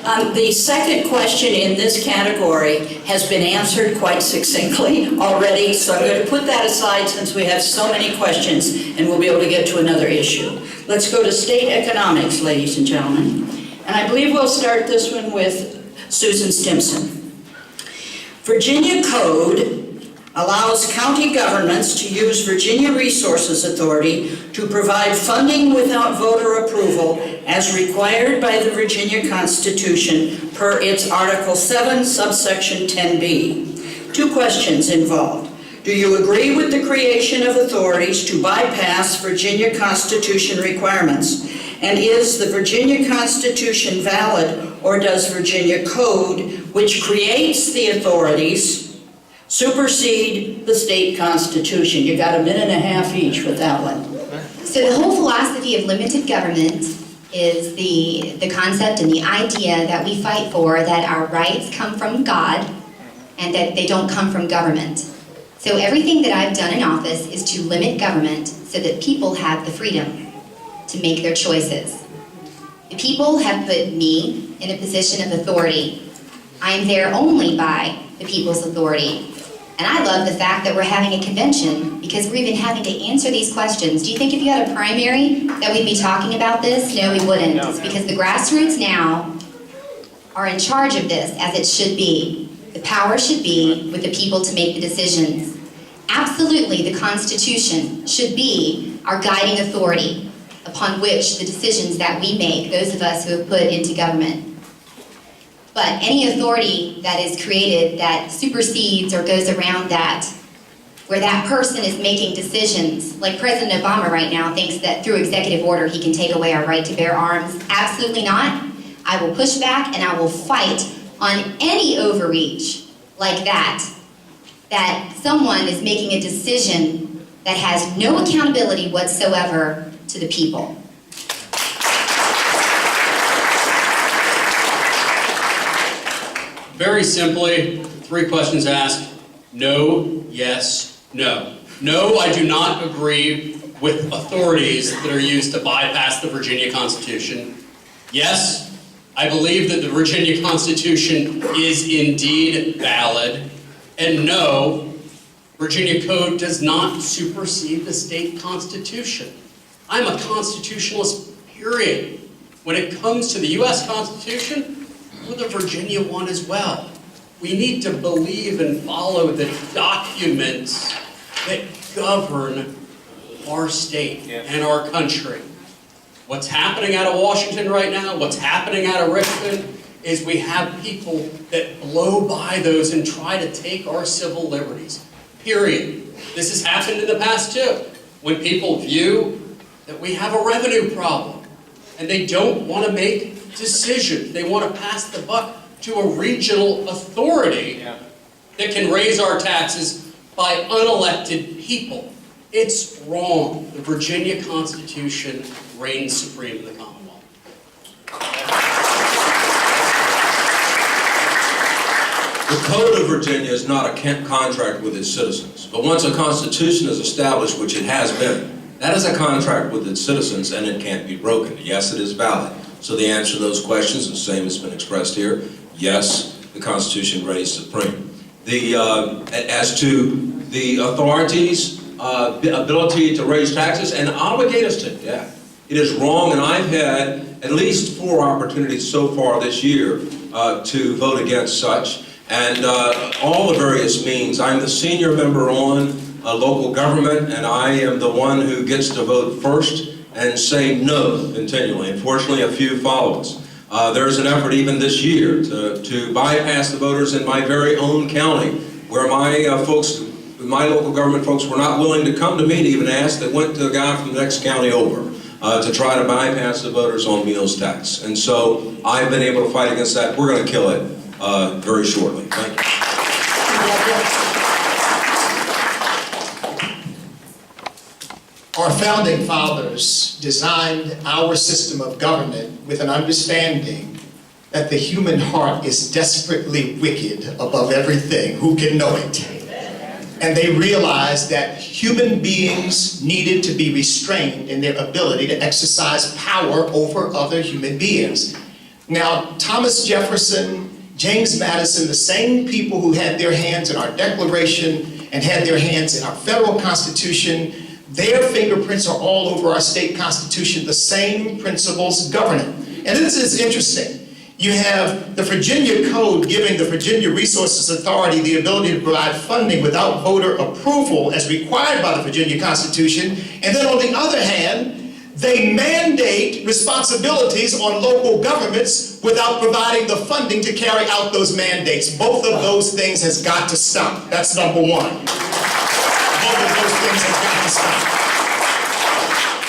The second question in this category has been answered quite succinctly already, so I'm going to put that aside since we have so many questions and we'll be able to get to another issue. Let's go to state economics, ladies and gentlemen. And I believe we'll start this one with Susan Stimson. Virginia Code allows county governments to use Virginia Resources Authority to provide funding without voter approval as required by the Virginia Constitution per its Article 7, subsection 10b. Two questions involved. Do you agree with the creation of authorities to bypass Virginia Constitution requirements? And is the Virginia Constitution valid, or does Virginia Code, which creates the authorities, supersede the state constitution? You got a minute and a half each with that one. So the whole philosophy of limited government is the concept and the idea that we fight for, that our rights come from God and that they don't come from government. So everything that I've done in office is to limit government so that people have the freedom to make their choices. The people have put me in a position of authority. I am there only by the people's authority. And I love the fact that we're having a convention because we're even having to answer these questions. Do you think if you had a primary that we'd be talking about this? No, we wouldn't. It's because the grassroots now are in charge of this, as it should be. The power should be with the people to make the decisions. Absolutely, the Constitution should be our guiding authority upon which the decisions that we make, those of us who have put into government. But any authority that is created that supersedes or goes around that, where that person is making decisions, like President Obama right now thinks that through executive order he can take away our right to bear arms. Absolutely not. I will push back and I will fight on any overreach like that, that someone is making a decision that has no accountability whatsoever to the people. Very simply, 3 questions asked. No, yes, no. No, I do not agree with authorities that are used to bypass the Virginia Constitution. Yes, I believe that the Virginia Constitution is indeed valid. And no, Virginia Code does not supersede the state constitution. I'm a constitutionalist, period. When it comes to the U.S. Constitution, we're the Virginia one as well. We need to believe and follow the documents that govern our state and our country. What's happening out of Washington right now, what's happening out of Richmond, is we have people that blow by those and try to take our civil liberties, period. This has happened in the past too, when people view that we have a revenue problem and they don't want to make decisions. They want to pass the buck to a regional authority that can raise our taxes by unelected people. It's wrong. The Virginia Constitution reigns supreme in the Commonwealth. The Code of Virginia is not a contract with its citizens, but once a constitution is established, which it has been, that is a contract with its citizens and it can't be broken. Yes, it is valid. So the answer to those questions, the same has been expressed here. Yes, the Constitution reigns supreme. As to the authorities' ability to raise taxes and obligate us to, it is wrong, and I've had at least 4 opportunities so far this year to vote against such, and all the various means. I'm the senior member on local government, and I am the one who gets to vote first and say no continually. Unfortunately, a few follow us. There's an effort even this year to bypass the voters in my very own county, where my folks, my local government folks, were not willing to come to me to even ask. They went to a guy from the next county over to try to bypass the voters on meals tax. And so I've been able to fight against that. We're going to kill it very shortly. Thank you. Our founding fathers designed our system of government with an understanding that the human heart is desperately wicked above everything. Who can know it? And they realized that human beings needed to be restrained in their ability to exercise power over other human beings. Now, Thomas Jefferson, James Madison, the same people who had their hands in our Declaration and had their hands in our federal Constitution, their fingerprints are all over our state constitution. The same principles govern it. And this is interesting. You have the Virginia Code giving the Virginia Resources Authority the ability to provide funding without voter approval as required by the Virginia Constitution. And then on the other hand, they mandate responsibilities on local governments without providing the funding to carry out those mandates. Both of those things has got to stop. That's number one. Both of those things have got to stop.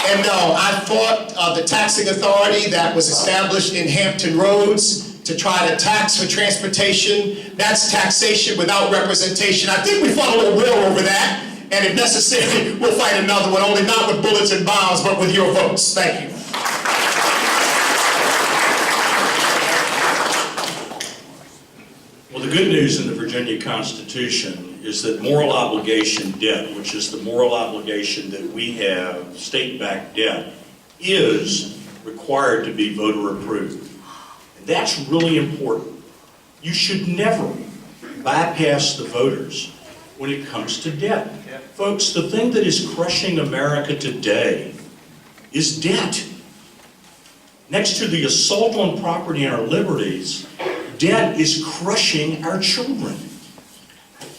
And no, I fought the taxing authority that was established in Hampton Roads to try to tax for transportation. That's taxation without representation. I think we fought a little war over that. And if necessary, we'll fight another one, only not with bullets and bombs, but with your votes. Thank you. Well, the good news in the Virginia Constitution is that moral obligation debt, which is the moral obligation that we have, state-backed debt, is required to be voter approved. And that's really important. You should never bypass the voters when it comes to debt. Folks, the thing that is crushing America today is debt. Next to the assault on property and our liberties, debt is crushing our children.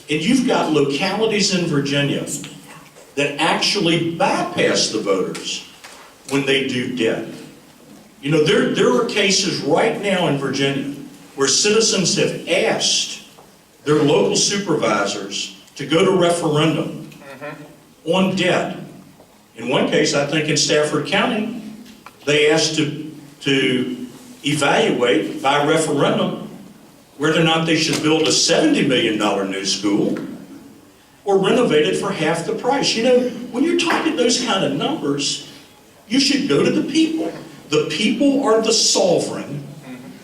And you've got localities in Virginia that actually bypass the voters when they do debt. You know, there are cases right now in Virginia where citizens have asked their local supervisors to go to referendum on debt. In one case, I think in Stafford County, they asked to evaluate by referendum whether or not they should build a $70 million new school or renovate it for half the price. You know, when you're talking those kind of numbers, you should go to the people. The people are the sovereign,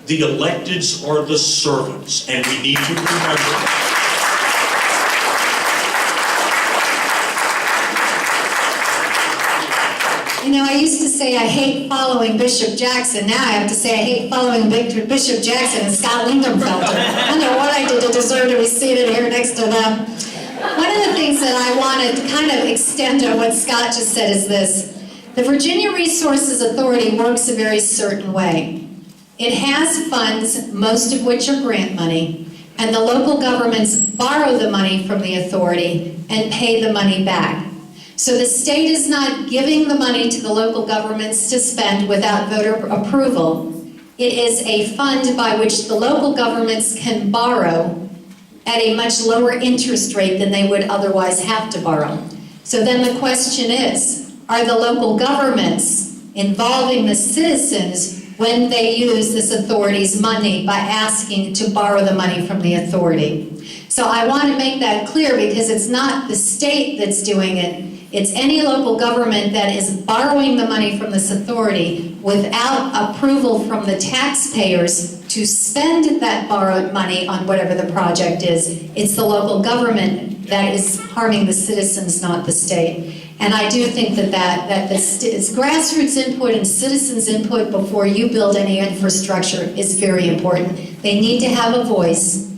the electeds are the servants, and we need to remember that. You know, I used to say I hate following Bishop Jackson. Now I have to say I hate following Bishop Jackson and Scott Lingenfelter. I don't know what I did to deserve to be seated here next to them. One of the things that I wanted to kind of extend on what Scott just said is this. The Virginia Resources Authority works a very certain way. It has funds, most of which are grant money, and the local governments borrow the money from the authority and pay the money back. So the state is not giving the money to the local governments to spend without voter approval. It is a fund by which the local governments can borrow at a much lower interest rate than they would otherwise have to borrow. So then the question is, are the local governments involving the citizens when they use this authority's money by asking to borrow the money from the authority? So I want to make that clear because it's not the state that's doing it. It's any local government that is borrowing the money from this authority without approval from the taxpayers to spend that borrowed money on whatever the project is. It's the local government that is harming the citizens, not the state. And I do think that it's grassroots input and citizens input before you build any infrastructure is very important. They need to have a voice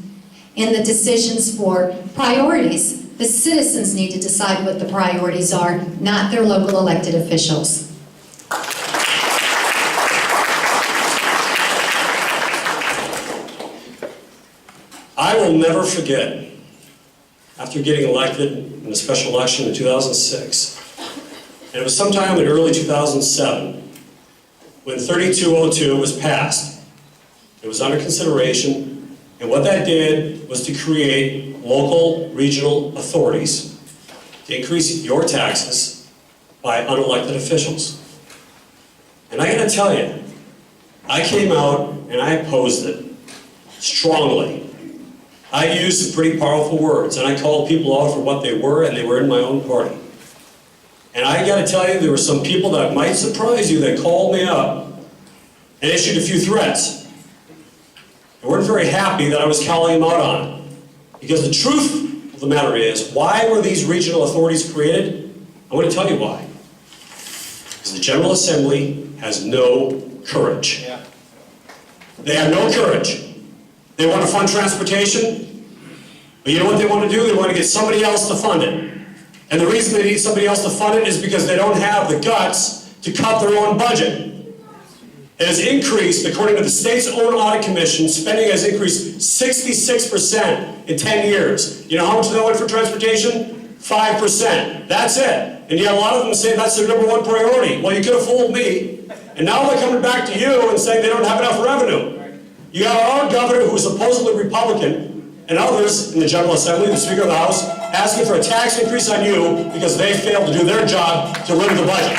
in the decisions for priorities. The citizens need to decide what the priorities are, not their local elected officials. I will never forget, after getting elected in a special election in 2006, and it was sometime in early 2007, when 3202 was passed. It was under consideration, and what that did was to create local regional authorities to increase your taxes by unelected officials. And I gotta tell you, I came out and I opposed it strongly. I used some pretty powerful words, and I called people out for what they were, and they were in my own party. And I gotta tell you, there were some people that might surprise you that called me up and issued a few threats. They weren't very happy that I was calling them out on it. Because the truth of the matter is, why were these regional authorities created? I'm going to tell you why. Because the General Assembly has no courage. They have no courage. They want to fund transportation, but you know what they want to do? They want to get somebody else to fund it. And the reason they need somebody else to fund it is because they don't have the guts to cut their own budget. It has increased, according to the state's own audit commission, spending has increased 66% in 10 years. You know how much that went for transportation? 5%. That's it. And yet a lot of them say that's their number one priority. Well, you could have fooled me. And now they're coming back to you and saying they don't have enough revenue. You got our governor who is supposedly Republican, and others in the General Assembly, the Speaker of the House, asking for a tax increase on you because they failed to do their job to limit the budget.